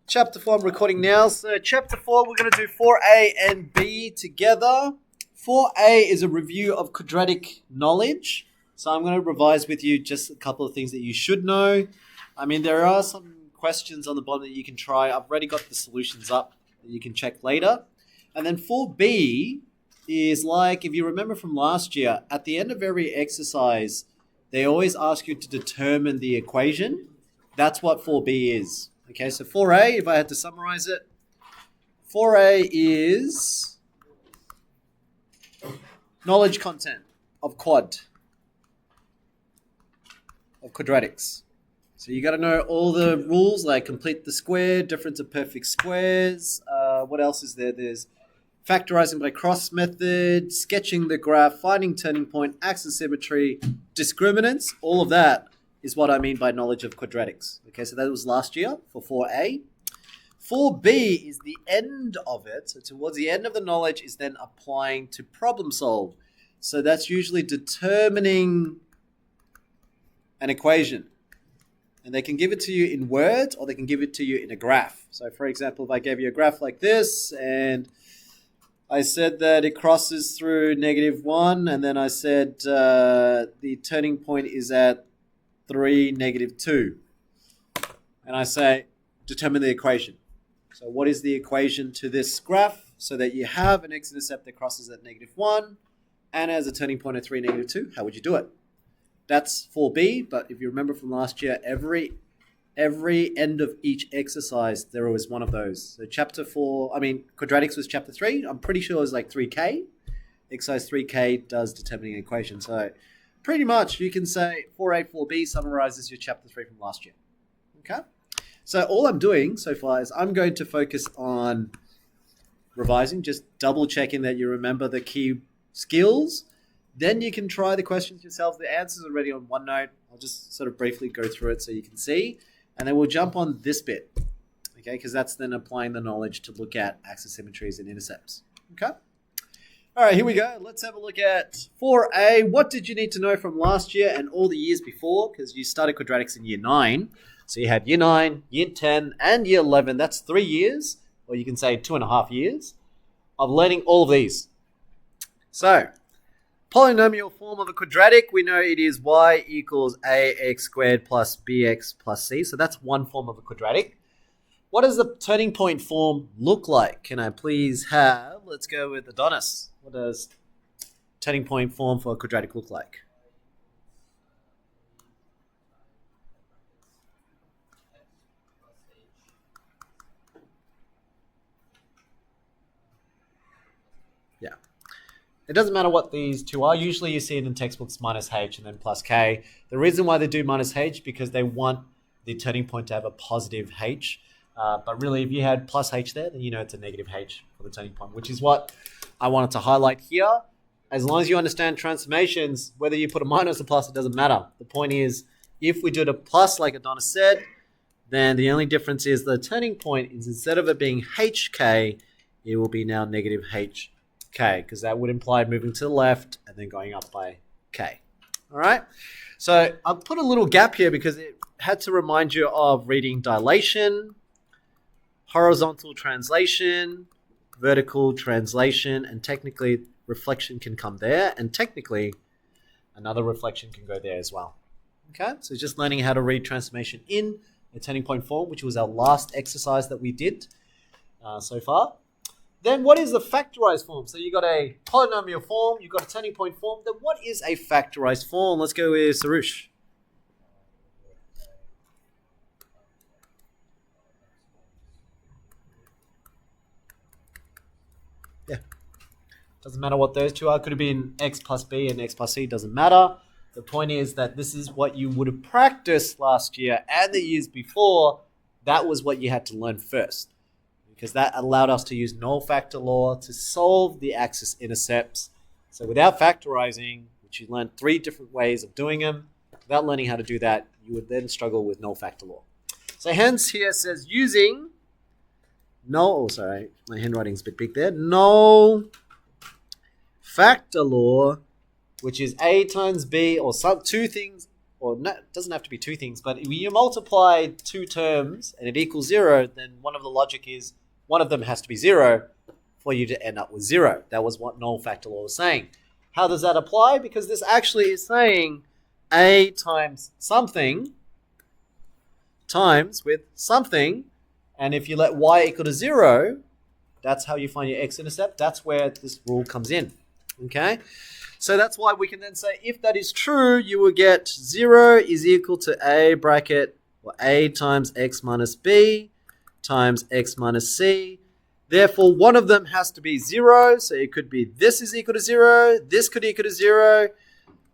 Chapter 4, I'm recording now. So chapter 4, we're going to do 4A and B together. 4A is a review of quadratic knowledge. So I'm going to revise with you just a couple of things that you should know. I mean, there are some questions on the bottom that you can try. I've already got the solutions up that you can check later. And then 4B is like, if you remember from last year, at the end of every exercise, they always ask you to determine the equation. That's what 4B is. Okay, so 4A, if I had to summarize it, 4A is knowledge content of quadratics. So you got to know all the rules like complete the square, difference of perfect squares. What else is there? There's factorizing by cross method, sketching the graph, finding turning point, axis symmetry, discriminants. All of that is what I mean by knowledge of quadratics. Okay, so that was last year for 4A. 4B is the end of it. So towards the end of the knowledge is then applying to problem solve. So that's usually determining an equation. And they can give it to you in words or they can give it to you in a graph. So for example, if I gave you a graph like this and I said that it crosses through -1 and then I said the turning point is at 3, -2. And I say, determine the equation. So what is the equation to this graph? So that you have an x-intercept that crosses at -1 and has a turning point at 3, -2. How would you do it? That's 4B, but if you remember from last year, every end of each exercise, there was one of those. So quadratics was chapter 3. I'm pretty sure it was like 3K. Exercise 3K does determining an equation. So pretty much you can say 4A, 4B summarizes your chapter 3 from last year. Okay? So all I'm doing so far is I'm going to focus on revising, just double checking that you remember the key skills. Then you can try the questions yourself. The answers are already on OneNote. I'll just sort of briefly go through it so you can see. And then we'll jump on this bit, okay? Because that's then applying the knowledge to look at axis symmetries and intercepts, okay? All right, here we go. Let's have a look at 4A. What did you need to know from last year and all the years before? Because you started quadratics in year 9. So you had year 9, year 10, and year 11. That's 3 years, or you can say 2.5 years of learning all of these. So polynomial form of a quadratic, we know it is y equals ax squared plus bx plus c. So that's one form of a quadratic. What does the turning point form look like? Can I please have, let's go with Adonis. What does turning point form for a quadratic look like? Yeah. It doesn't matter what these two are. Usually you see it in textbooks minus h and then plus k. The reason why they do minus h because they want the turning point to have a positive h. But really, if you had plus h there, then you know it's a negative h for the turning point, which is what I wanted to highlight here. As long as you understand transformations, whether you put a minus or plus, it doesn't matter. The point is, if we do it a plus, like Adonis said, then the only difference is the turning point is instead of it being hk, it will be now negative h. K, because that would imply moving to the left and then going up by K. All right. So I've put a little gap here because it had to remind you of reading dilation, horizontal translation, vertical translation, and technically reflection can come there, and technically another reflection can go there as well. Okay. So just learning how to read transformation in a turning point form, which was our last exercise that we did so far. Then what is the factorized form? So you got a polynomial form, you've got a turning point form. Then what is a factorized form? Let's go with Sarush. Yeah. Doesn't matter what those two are. Could have been x plus b and x plus c. Doesn't matter. The point is that this is what you would have practiced last year and the years before. That was what you had to learn first, because that allowed us to use null factor law to solve the axis intercepts. So without factorizing, which you learned 3 different ways of doing them, without learning how to do that, you would then struggle with null factor law. So hence here says using null, sorry, my handwriting's a bit big there, null factor law, which is A times B, or some two things or no, it doesn't have to be two things, but when you multiply two terms and it equals 0, then one of the logic is one of them has to be 0 for you to end up with 0. That was what null factor law was saying. How does that apply? Because this actually is saying a times something times with something, and if you let y equal to 0, that's how you find your x-intercept. That's where this rule comes in. Okay? So that's why we can then say if that is true, you will get 0 is equal to a bracket, or a times x minus b times x minus c. Therefore, one of them has to be 0. So it could be this is equal to 0, this could equal to 0,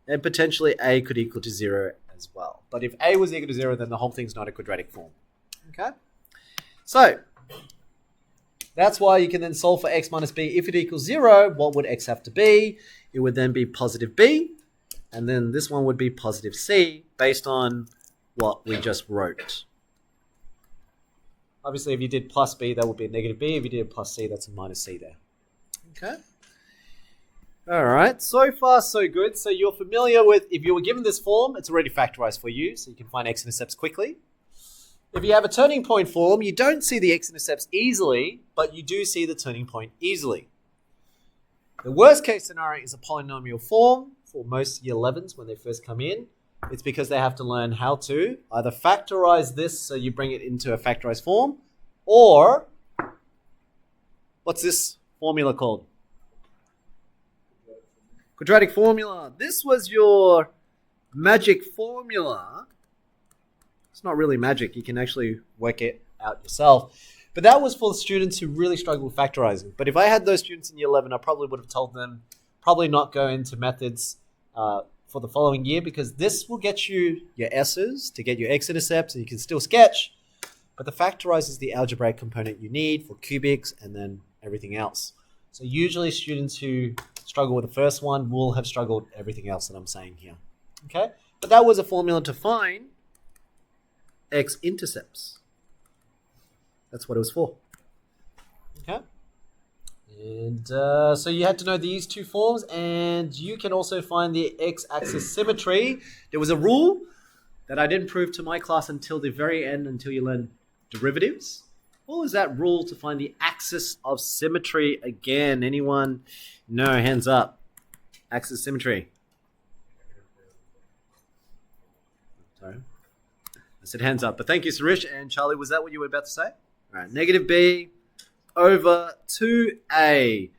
and potentially a could equal to 0 as well. But if a was equal to 0, then the whole thing's not a quadratic form. Okay? So that's why you can then solve for x minus b. If it equals 0, what would x have to be? It would then be positive b, and then this one would be positive c based on what we just wrote. Obviously, if you did plus b, that would be a negative b. If you did plus c, that's a minus c there. Okay. All right. So far, so good. So you're familiar with, if you were given this form, it's already factorized for you, so you can find x-intercepts quickly. If you have a turning point form, you don't see the x-intercepts easily, but you do see the turning point easily. The worst case scenario is a polynomial form for most year 11s when they first come in. It's because they have to learn how to either factorize this so you bring it into a factorized form, or what's this formula called? Quadratic formula. This was your magic formula. It's not really magic. You can actually work it out yourself. But that was for the students who really struggle with factorizing. But if I had those students in year 11, I probably would have told them probably not go into methods for the following year, because this will get you your S's to get your x-intercepts, and you can still sketch. But the factorize is the algebraic component you need for cubics and then everything else. So usually students who struggle with the first one will have struggled everything else that I'm saying here. Okay? But that was a formula to find x-intercepts. That's what it was for. Okay? And so you had to know these two forms, and you can also find the x-axis symmetry. There was a rule that I didn't prove to my class until the very end, until you learn derivatives. What was that rule to find the axis of symmetry again? Anyone? No, hands up. Axis symmetry. Sorry. I said hands up, but thank you, Suresh. And Charlie, was that what you were about to say? All right, negative b over 2a.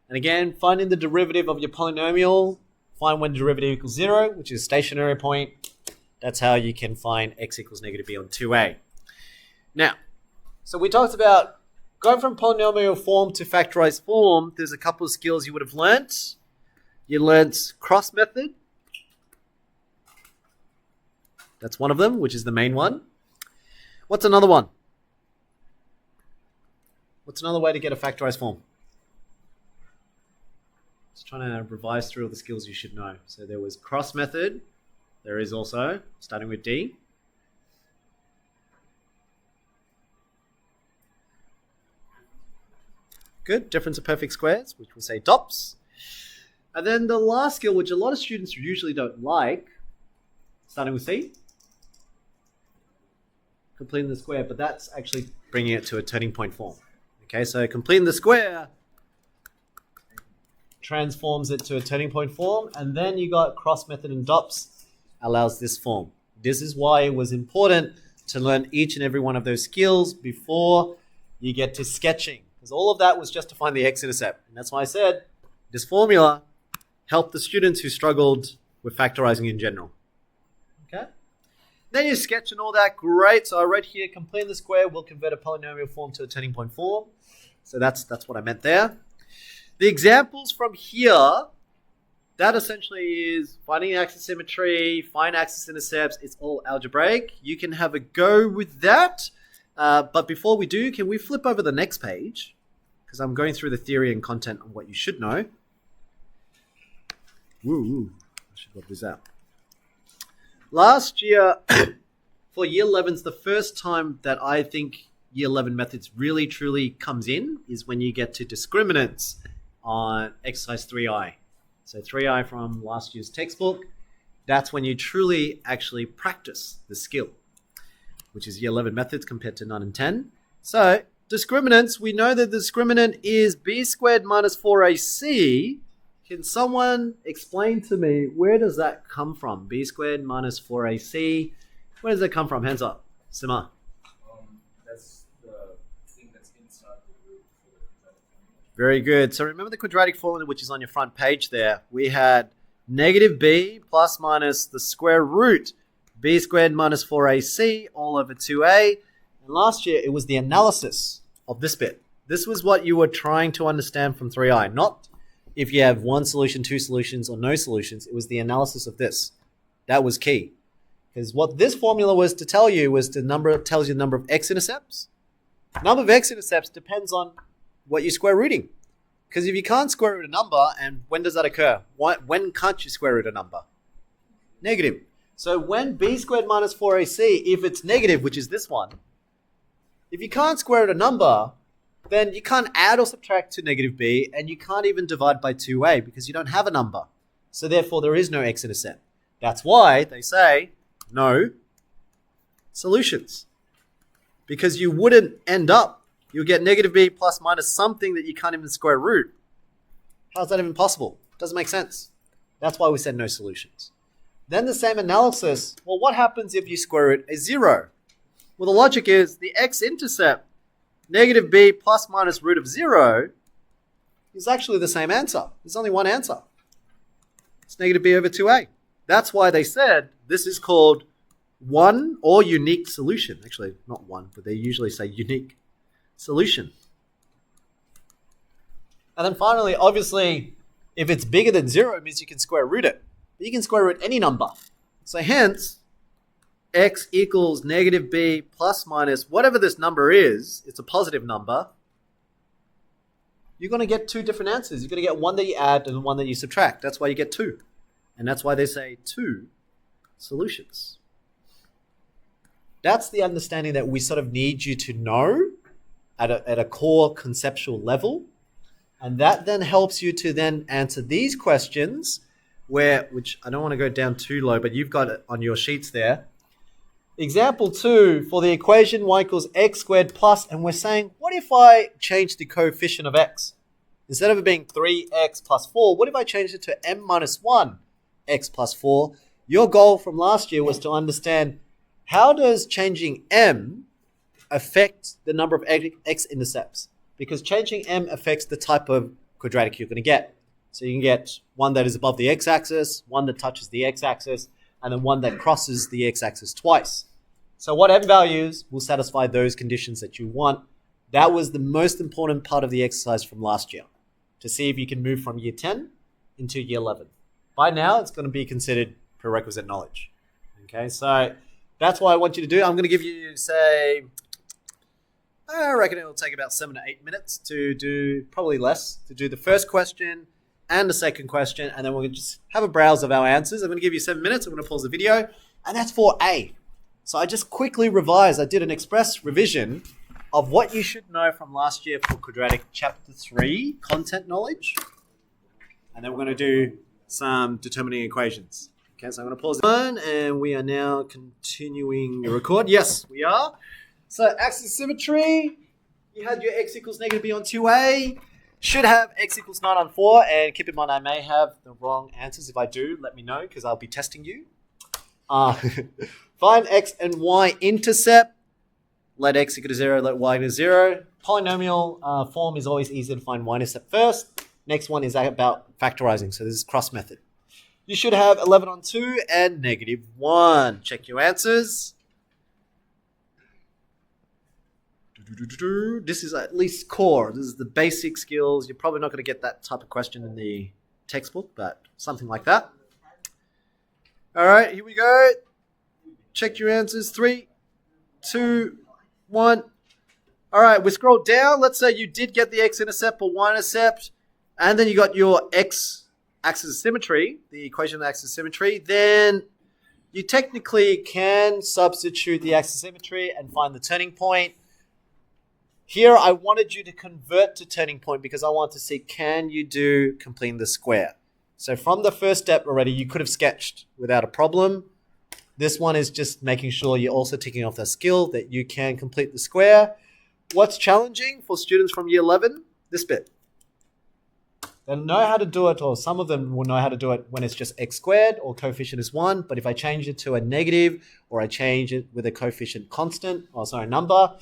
And again, finding the derivative of your polynomial, find when the derivative equals 0, which is a stationary point. That's how you can find x equals negative b on 2a. Now, so we talked about going from polynomial form to factorized form. There's a couple of skills you would have learnt. You learnt cross method. That's one of them, which is the main one. What's another one? What's another way to get a factorized form? Just trying to revise through all the skills you should know. So there was cross method. There is also, starting with D. Good. Difference of perfect squares, which we'll say DOPS. And then the last skill, which a lot of students usually don't like, starting with C. Completing the square, but that's actually bringing it to a turning point form. Okay, so completing the square transforms it to a turning point form, and then you got cross method and DOPS allows this form. This is why it was important to learn each and every one of those skills before you get to sketching, because all of that was just to find the x-intercept. And that's why I said this formula helped the students who struggled with factorizing in general. Okay? Then you sketch and all that, great. So I wrote here, completing the square will convert a polynomial form to a turning point form. So that's what I meant there. The examples from here, that essentially is finding axis symmetry, find axis intercepts. It's all algebraic. You can have a go with that. But before we do, can we flip over the next page? Because I'm going through the theory and content on what you should know. Woo, what was that? Last year, for year 11s, the first time that I think year 11 methods really truly comes in is when you get to discriminants on exercise 3i. So 3i from last year's textbook. That's when you truly actually practice the skill, which is year 11 methods compared to 9 and 10. So discriminants, we know that the discriminant is b squared minus 4ac. Can someone explain to me, where does that come from? B squared minus 4ac. Where does that come from? Hands up. Sima. That's the thing that's inside the root for the quadratic formula. Very good. So remember the quadratic formula, which is on your front page there. We had negative b plus minus the square root b squared minus 4ac all over 2a. And last year, it was the analysis of this bit. This was what you were trying to understand from 3i, not if you have one solution, two solutions, or no solutions. It was the analysis of this. That was key. Because what this formula was to tell you was tells you the number of x-intercepts. Number of x-intercepts depends on what you're square rooting. Because if you can't square root a number, and when does that occur? When can't you square root a number? Negative. So when b squared minus 4ac, if it's negative, which is this one, if you can't square root a number, then you can't add or subtract to negative b, and you can't even divide by 2a because you don't have a number. So therefore, there is no x-intercept. That's why they say no solutions. Because you wouldn't end up, you'll get negative b plus minus something that you can't even square root. How's that even possible? Doesn't make sense. That's why we said no solutions. Then the same analysis, well, what happens if you square root a 0? Well, the logic is the x-intercept, negative b plus minus root of 0, is actually the same answer. There's only one answer. It's negative b over 2a. That's why they said this is called one or unique solution. Actually, not one, but they usually say unique solution. And then finally, obviously, if it's bigger than 0, it means you can square root it. But you can square root any number. So hence, x equals negative b plus minus whatever this number is, it's a positive number, you're going to get two different answers. You're going to get one that you add and one that you subtract. That's why you get two. And that's why they say two solutions. That's the understanding that we sort of need you to know at a core conceptual level. And that then helps you to then answer these questions which I don't want to go down too low, but you've got it on your sheets there. Example 2, for the equation y equals x squared plus, and we're saying, what if I change the coefficient of x? Instead of it being 3x plus 4, what if I change it to m minus 1 x plus 4? Your goal from last year was to understand, how does changing m affect the number of x-intercepts? Because changing m affects the type of quadratic you're going to get. So you can get one that is above the x-axis, one that touches the x-axis, and then one that crosses the x-axis twice. So what m values will satisfy those conditions that you want? That was the most important part of the exercise from last year, to see if you can move from year 10 into year 11. By now, it's going to be considered prerequisite knowledge. Okay, so that's what I want you to do. I'm going to give you, say, I reckon it will take about 7 to 8 minutes to do, probably less, to do the first question and the second question, and then we'll just have a browse of our answers. I'm going to give you 7 minutes. I'm going to pause the video, and that's for A. So I just quickly revised. I did an express revision of what you should know from last year for quadratic chapter 3, content knowledge. And then we're going to do some determining equations. Okay, so I'm going to pause the and we are now continuing the record. Yes, we are. So axis symmetry, you had your x equals negative b on 2a. Should have x equals 9 on 4, and keep in mind I may have the wrong answers. If I do, let me know, because I'll be testing you. Find x and y intercept. Let x equal to 0, let y equal to 0. Polynomial form is always easier to find y-intercept first. Next one is about factorizing, so this is cross method. You should have 11 on 2 and negative 1. Check your answers. This is at least core. This is the basic skills. You're probably not going to get that type of question in the textbook, but something like that. All right, here we go. Check your answers. 3, 2, 1. All right, we scroll down. Let's say you did get the x-intercept or y-intercept, and then you got your x-axis of symmetry, the equation of the axis of symmetry. Then you technically can substitute the axis of symmetry and find the turning point. Here, I wanted you to convert to turning point because I want to see, can you do completing the square? So from the first step already, you could have sketched without a problem. This one is just making sure you're also ticking off the skill that you can complete the square. What's challenging for students from year 11? This bit. They know how to do it, or some of them will know how to do it when it's just x squared or coefficient is 1. But if I change it to a negative or I change it with a coefficient constant, or sorry, number,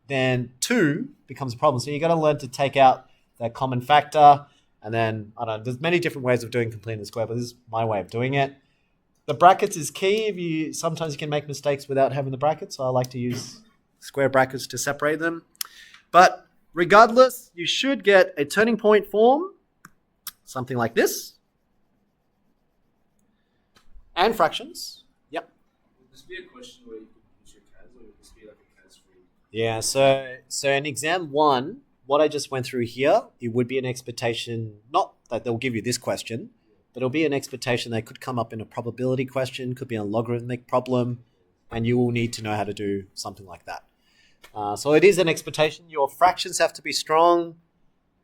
then 2 becomes a problem. So you got to learn to take out that common factor. And then, I don't know, there's many different ways of doing completing the square, but this is my way of doing it. The brackets is key. Sometimes you can make mistakes without having the brackets, so I like to use square brackets to separate them. But regardless, you should get a turning point form, something like this, and fractions. Yep. Would this be a question where you could use your CAS, or would this be like a CAS free? Yeah, so in exam 1, what I just went through here, it would be an expectation, not that they'll give you this question, but it'll be an expectation that could come up in a probability question, could be a logarithmic problem, and you will need to know how to do something like that. So it is an expectation. Your fractions have to be strong,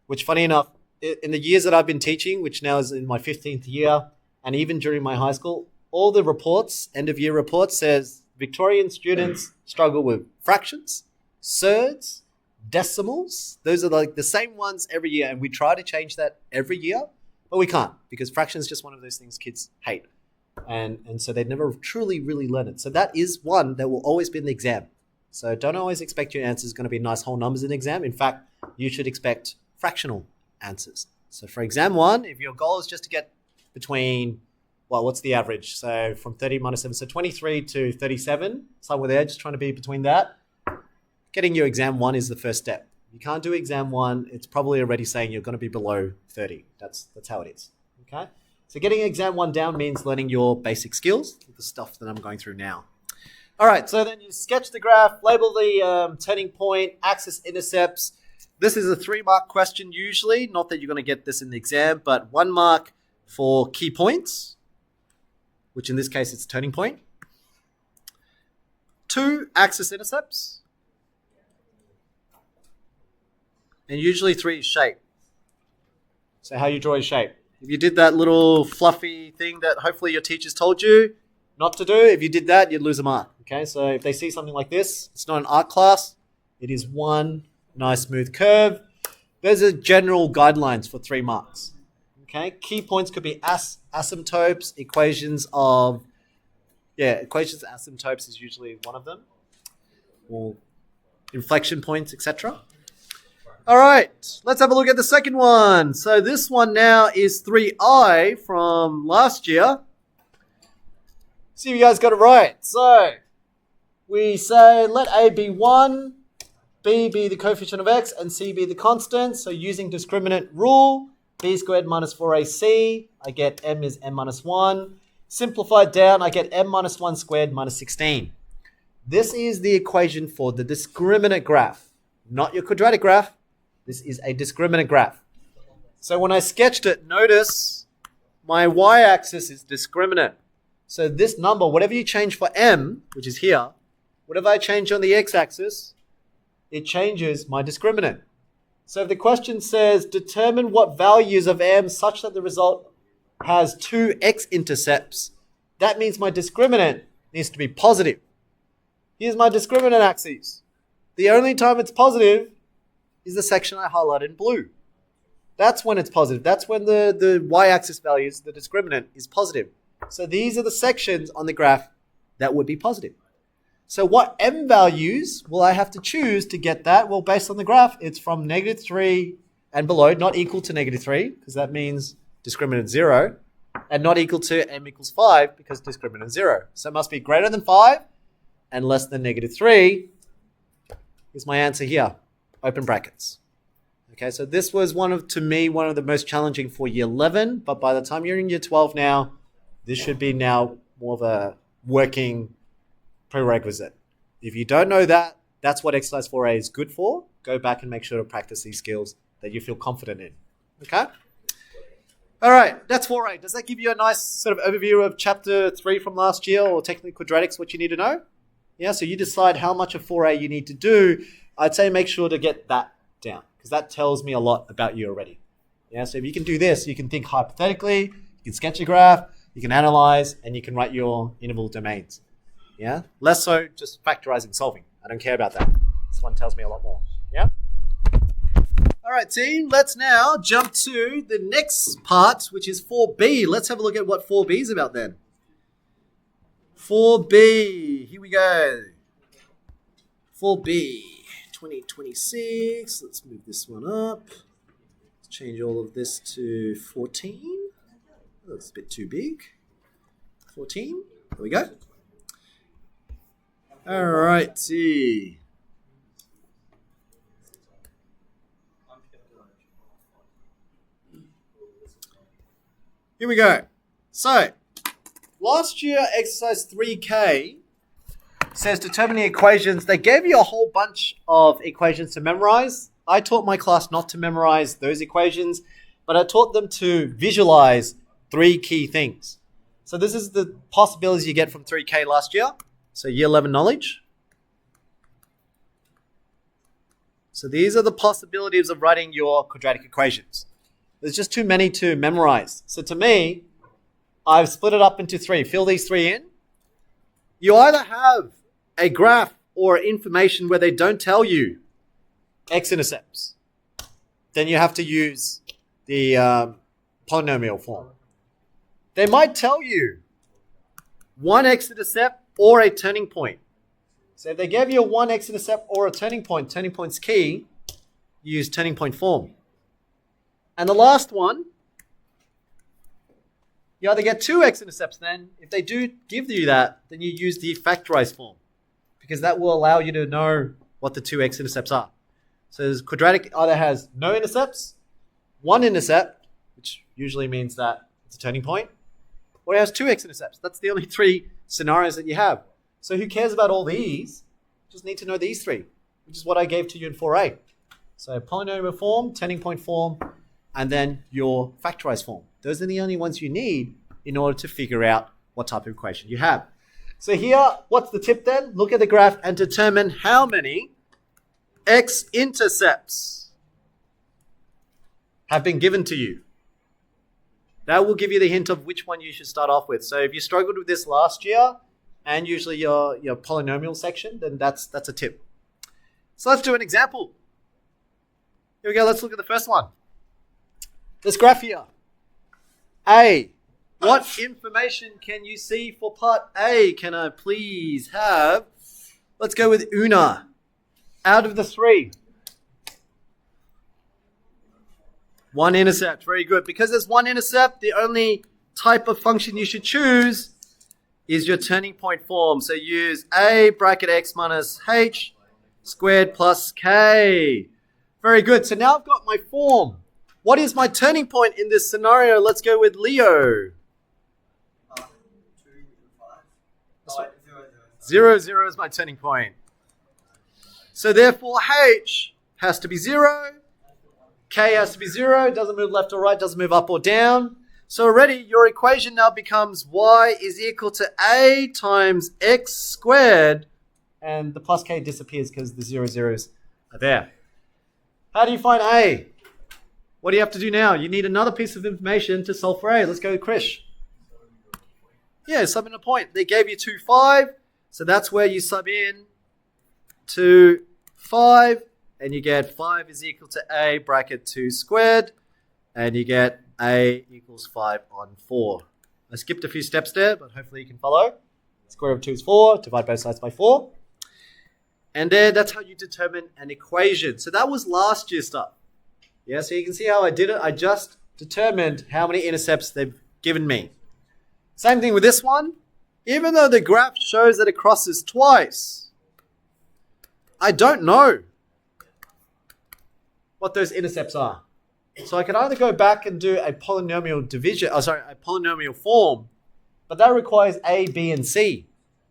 which funny enough, in the years that I've been teaching, which now is in my 15th year, and even during my high school, all the reports, end of year reports, says Victorian students struggle with fractions, surds, decimals. Those are like the same ones every year, and we try to change that every year, but we can't, because fraction is just one of those things kids hate, and so they never truly really learn it. So that is one that will always be in the exam. So don't always expect your answers going to be nice whole numbers in the exam. In fact, you should expect fractional answers. So for exam 1, if your goal is just to get between, well, what's the average? So from 30 minus 7, so 23 to 37, somewhere there, just trying to be between that. Getting your exam 1 is the first step. You can't do exam 1. It's probably already saying you're going to be below 30. That's how it is. Okay. So getting exam 1 down means learning your basic skills, the stuff that I'm going through now. All right. So then you sketch the graph, label the turning point, axis, intercepts. This is a 3-mark question usually. Not that you're going to get this in the exam, but 1 mark for key points, which in this case it's turning point. 2 axis intercepts. And usually 3 is shape. So how you draw a shape. If you did that little fluffy thing that hopefully your teachers told you not to do, if you did that, you'd lose a mark. Okay, so if they see something like this, it's not an art class. It is 1 nice smooth curve. Those are general guidelines for 3 marks. Okay, key points could be asymptotes, equations of asymptotes is usually one of them, or inflection points, etc. All right, let's have a look at the second one. So this one now is 3i from last year. See if you guys got it right. So we say let A be 1, B be the coefficient of x, and C be the constant. So using discriminant rule, b squared minus 4ac, I get m is m minus 1. Simplified down, I get m minus 1 squared minus 16. This is the equation for the discriminant graph, not your quadratic graph. This is a discriminant graph. So when I sketched it, notice my y-axis is discriminant. So this number, whatever you change for m, which is here, whatever I change on the x-axis, it changes my discriminant. So if the question says, determine what values of m such that the result has 2 x-intercepts, that means my discriminant needs to be positive. Here's my discriminant axis. The only time it's positive is the section I highlighted in blue. That's when it's positive. That's when the y-axis values, the discriminant, is positive. So these are the sections on the graph that would be positive. So what m values will I have to choose to get that? Well, based on the graph, it's from -3 and below, not equal to -3, because that means discriminant 0, and not equal to m equals 5, because discriminant 0. So it must be greater than 5 and less than -3 is my answer here. Open brackets. Okay, so this was one of the most challenging for year 11, but by the time you're in year 12 now, this should be now more of a working prerequisite. If you don't know that, that's what exercise 4A is good for. Go back and make sure to practice these skills that you feel confident in. Okay? All right, that's 4A. Does that give you a nice sort of overview of chapter 3 from last year, or technically quadratics, what you need to know? Yeah, so you decide how much of 4A you need to do. I'd say make sure to get that down, because that tells me a lot about you already. Yeah, so if you can do this, you can think hypothetically, you can sketch a graph, you can analyze, and you can write your interval domains. Yeah, less so just factorizing, solving. I don't care about that. This one tells me a lot more. Yeah. All right, team. Let's now jump to the next part, which is 4B. Let's have a look at what 4B is about then. 4B. Here we go. 4B 2026. Let's move this one up. Let's change all of this to 14. That's a bit too big. 14. There we go. All righty. Here we go. So, last year, exercise 3K says determine the equations. They gave you a whole bunch of equations to memorize. I taught my class not to memorize those equations, but I taught them to visualize 3 key things. So this is the possibilities you get from 3K last year. So year 11 knowledge. So these are the possibilities of writing your quadratic equations. There's just too many to memorize. So to me, I've split it up into 3. Fill these 3 in. You either have a graph or information where they don't tell you x-intercepts. Then you have to use the polynomial form. They might tell you one x-intercept or a turning point. So if they gave you a one x-intercept or a turning point's key, you use turning point form. And the last one, you either get 2 x-intercepts then. If they do give you that, then you use the factorized form, because that will allow you to know what the 2 x-intercepts are. So this quadratic either has no intercepts, 1 intercept, which usually means that it's a turning point, or it has 2 x-intercepts. That's the only 3 scenarios that you have. So who cares about all these? Just need to know these 3, which is what I gave to you in 4A. So polynomial form, turning point form, and then your factorized form. Those are the only ones you need in order to figure out what type of equation you have. So here, what's the tip then? Look at the graph and determine how many x-intercepts have been given to you. That will give you the hint of which one you should start off with. So if you struggled with this last year, and usually your polynomial section, then that's a tip. So let's do an example. Here we go, let's look at the first one. This graph here. A. What information can you see for part A? Can I please have, let's go with Una. Out of the 3. 1 intercept, very good. Because there's 1 intercept, the only type of function you should choose is your turning point form. So use a bracket x minus h squared plus k. Very good. So now I've got my form. What is my turning point in this scenario? Let's go with Leo. 0, 0 is my turning point. So therefore h has to be 0. K has to be 0. Doesn't move left or right. Doesn't move up or down. So already your equation now becomes y is equal to a times x squared, and the plus k disappears because the 0 zeros are there. How do you find a? What do you have to do now? You need another piece of information to solve for a. Let's go with Krish. Yeah, sub in a point. They gave you 2, 5, so that's where you sub in 2, 5, and you get 5 is equal to a bracket 2 squared, and you get a equals 5 on 4. I skipped a few steps there, but hopefully you can follow. Square root of 2 is 4. Divide both sides by 4. And then that's how you determine an equation. So that was last year's stuff. Yeah, so you can see how I did it. I just determined how many intercepts they've given me. Same thing with this one. Even though the graph shows that it crosses twice, I don't know what those intercepts are. So I can either go back and do a polynomial division, a polynomial form, but that requires A, B, and C.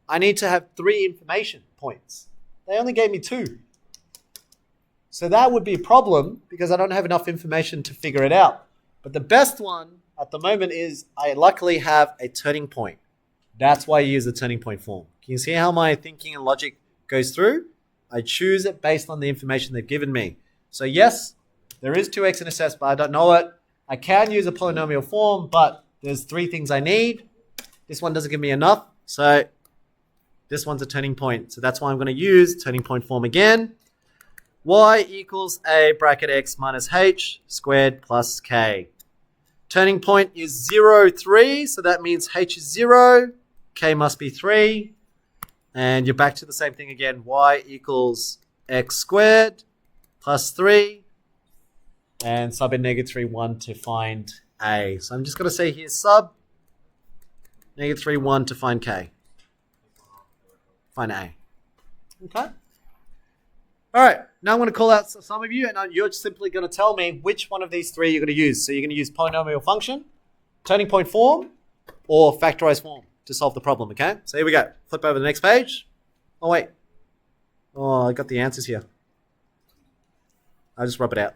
I need to have 3 information points. They only gave me 2. So that would be a problem because I don't have enough information to figure it out. But the best one at the moment is I luckily have a turning point. That's why I use the turning point form. Can you see how my thinking and logic goes through? I choose it based on the information they've given me. So yes, there is 2 x-intercepts, but I don't know it. I can use a polynomial form, but there's 3 things I need. This one doesn't give me enough, so this one's a turning point. So that's why I'm going to use turning point form again. Y equals a bracket x minus h squared plus k. Turning point is 0, 3, so that means h is 0, k must be 3. And you're back to the same thing again. Y equals x squared plus 3. And sub in -3, 1 to find a. So I'm just going to say here sub -3, 1 to find k. Find a. Okay. All right. Now I'm going to call out some of you, and you're simply going to tell me which one of these 3 you're going to use. So you're going to use polynomial function, turning point form, or factorized form to solve the problem, okay? So here we go. Flip over the next page. Oh, wait. Oh, I got the answers here. I'll just rub it out.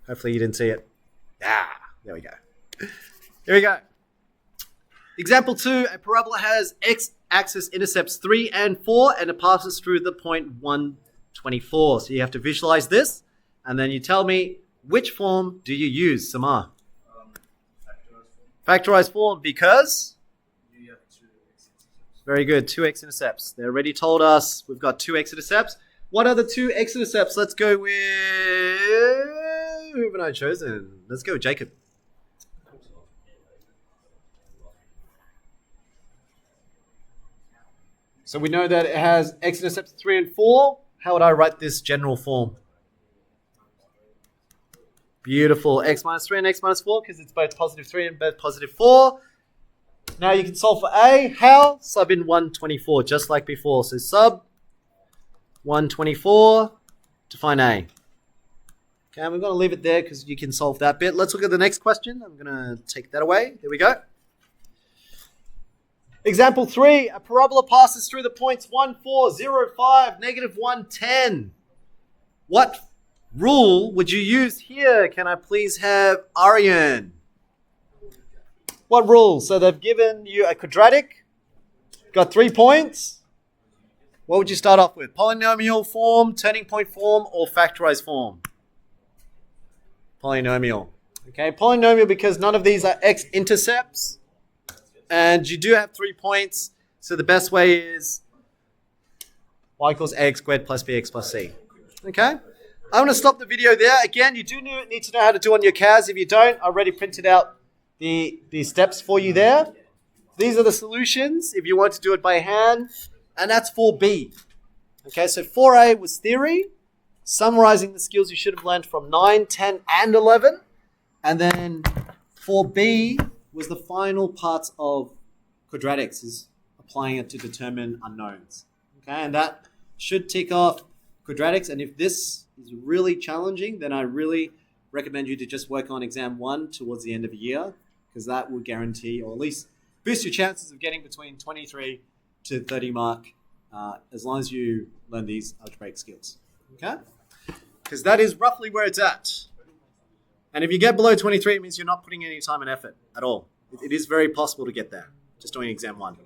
Hopefully you didn't see it. Ah, there we go. Here we go. Example 2, a parabola has x-axis intercepts 3 and 4, and it passes through the point 124. So you have to visualize this, and then you tell me which form do you use, Samar? Factorized form, because? You have 2 x-intercepts. Very good, 2 x-intercepts. They already told us we've got 2 x-intercepts. What are the 2 x-intercepts? Let's go with... Who have I chosen? Let's go with Jacob. So we know that it has x-intercepts 3 and 4. How would I write this general form? Beautiful. X minus 3 and x minus 4, because it's both positive 3 and both positive 4. Now you can solve for a. How? Sub in 124, just like before. So sub 124 to find a. Okay, we're going to leave it there because you can solve that bit. Let's look at the next question. I'm going to take that away. There we go. Example 3, a parabola passes through the points 1, 4, 0, 5, -1, 10. What rule would you use here? Can I please have Aryan? What rule? So they've given you a quadratic, got 3 points. What would you start off with? Polynomial form, turning point form, or factorized form? Polynomial. Okay, polynomial because none of these are x-intercepts. And you do have 3 points. So the best way is y equals ax squared plus bx plus c. Okay? I'm going to stop the video there. Again, you do need to know how to do on your CAS. If you don't, I already printed out the steps for you there. These are the solutions if you want to do it by hand. And that's 4B. Okay, so 4A was theory, summarizing the skills you should have learned from 9, 10, and 11. And then 4B was the final parts of quadratics, is applying it to determine unknowns. Okay, and that should tick off quadratics. And if this is really challenging, then I really recommend you to just work on exam 1 towards the end of the year, because that will guarantee, or at least boost your chances of getting between 23 to 30 mark, as long as you learn these algebraic skills. Okay? Because that is roughly where it's at. And if you get below 23, it means you're not putting any time and effort at all. It is very possible to get there, just doing exam 1.